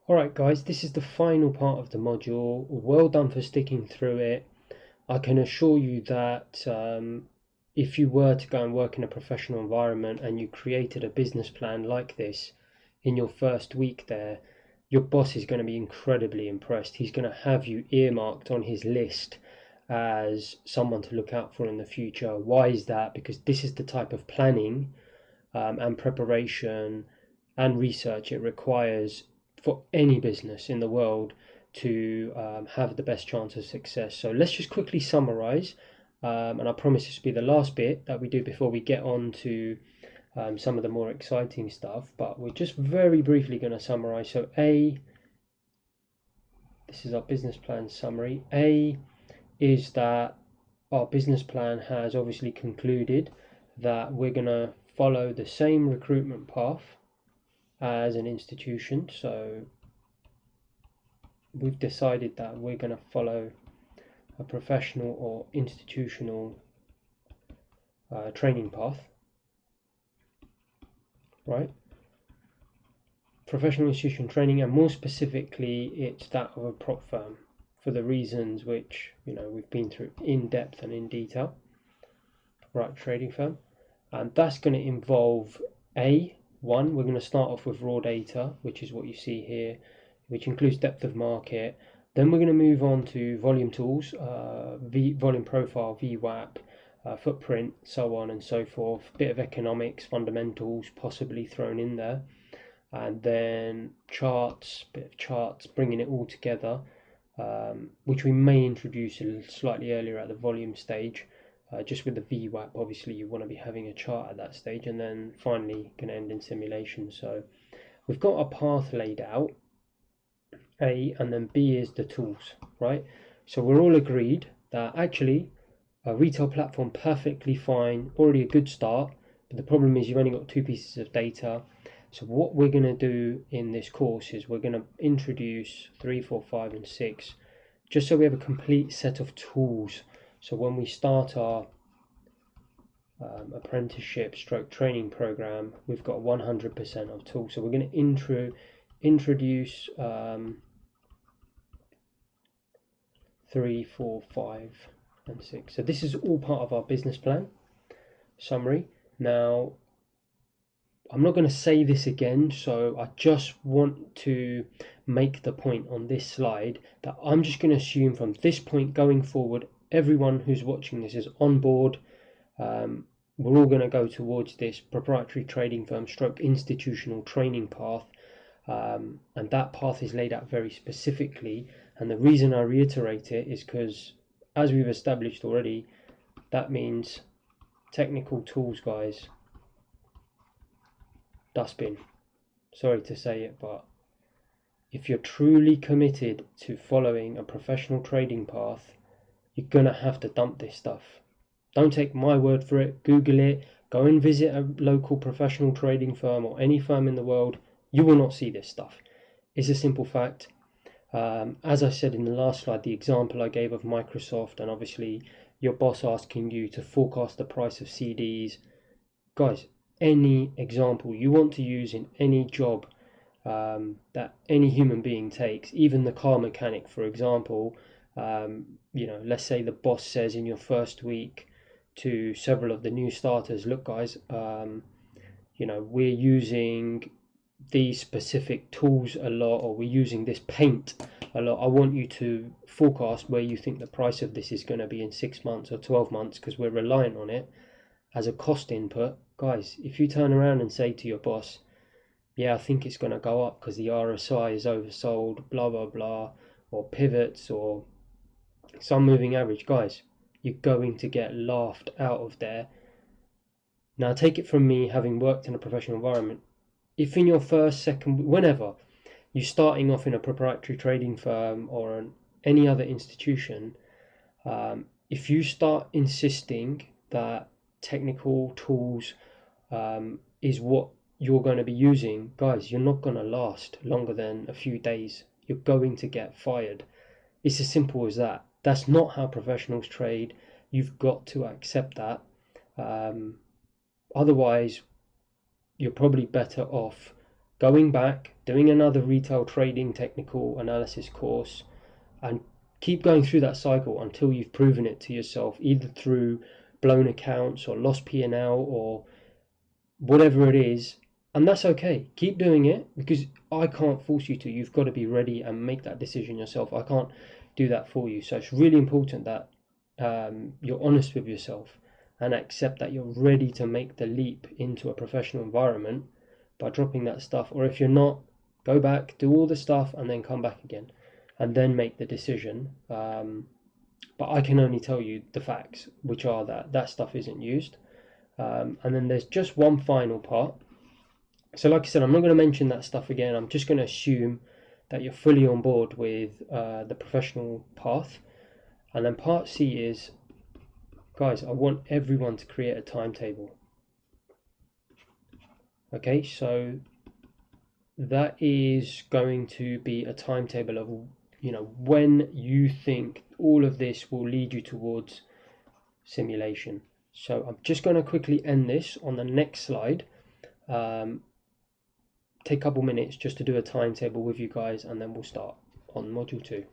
Alright guys, this is the final part of the module. Well done for sticking through it. I can assure you that if you were to go and work in a professional environment and you created a business plan like this in your first week there, your boss is going to be incredibly impressed. He's going to have you earmarked on his list as someone to look out for in the future. Why is that? Because this is the type of planning and preparation and research it requires for any business in the world to have the best chance of success. So let's just quickly summarize, and I promise this will be the last bit that we do before we get on to some of the more exciting stuff, but we're just very briefly going to summarize. So this is our business plan summary. A is that our business plan has obviously concluded that we're going to follow the same recruitment path as an institution. So we've decided that we're going to follow a professional or institutional training path, right? Professional institution training, and more specifically it's that of a prop firm, for the reasons which we've been through in depth and in detail. Right, trading firm, and that's going to involve one, we're going to start off with raw data, which is what you see here, which includes depth of market. Then we're going to move on to volume tools, volume profile, VWAP, footprint, so on and so forth. A bit of economics, fundamentals possibly thrown in there, and then charts, bit of charts, bringing it all together, which we may introduce slightly earlier at the volume stage. Just with the VWAP, obviously you want to be having a chart at that stage, and then finally going to end in simulation. So we've got a path laid out, A, and then B is the tools, right? So we're all agreed that actually a retail platform, perfectly fine, already a good start, but the problem is you've only got two pieces of data. So what we're going to do in this course is we're going to introduce 3, 4, 5 and 6, just so we have a complete set of tools. So when we start our apprenticeship stroke training program, we've got 100% of tools. So we're going to introduce 3, 4, 5 and 6. So this is all part of our business plan summary. Now I'm not going to say this again, so I just want to make the point on this slide that I'm just going to assume from this point going forward everyone who's watching this is on board. We're all going to go towards this proprietary trading firm stroke institutional training path, and that path is laid out very specifically. And the reason I reiterate it is because, as we've established already, that means technical tools, guys, dustbin. Sorry to say it, but if you're truly committed to following a professional trading path, you're gonna have to dump this stuff. Don't take my word for it. Google it. Go and visit a local professional trading firm or any firm in the world. You will not see this stuff. It's a simple fact. As I said in the last slide, the example I gave of Microsoft, and obviously your boss asking you to forecast the price of CDs. Guys, any example you want to use in any job that any human being takes, even the car mechanic, for example. Let's say the boss says in your first week to several of the new starters, look guys, we're using these specific tools a lot, or we're using this paint a lot. I want you to forecast where you think the price of this is going to be in 6 months or 12 months, because we're reliant on it as a cost input. Guys, if you turn around and say to your boss, yeah, I think it's going to go up because the RSI is oversold, blah blah blah, or pivots, or some moving average, guys, you're going to get laughed out of there. Now take it from me, having worked in a professional environment, if in your first, second, whenever you're starting off in a proprietary trading firm or any other institution, if you start insisting that technical tools is what you're going to be using, guys, you're not going to last longer than a few days. You're going to get fired. It's as simple as that. That's not how professionals trade. You've got to accept that. Otherwise, you're probably better off going back, doing another retail trading technical analysis course, and keep going through that cycle until you've proven it to yourself, either through blown accounts or lost P&L or whatever it is. And that's okay. Keep doing it, because I can't force you to. You've got to be ready and make that decision yourself. I can't do that for you. So it's really important that you're honest with yourself and accept that you're ready to make the leap into a professional environment by dropping that stuff. Or if you're not, go back, do all the stuff, and then come back again, and then make the decision. But I can only tell you the facts, which are that that stuff isn't used. And then there's just one final part. So like I said, I'm not going to mention that stuff again. I'm just going to assume that you're fully on board with the professional path. And then part C is, guys, I want everyone to create a timetable. Okay, so that is going to be a timetable of, you know, when you think all of this will lead you towards simulation. So I'm just going to quickly end this on the next slide. Take a couple minutes just to do a timetable with you guys, and then we'll start on module 2.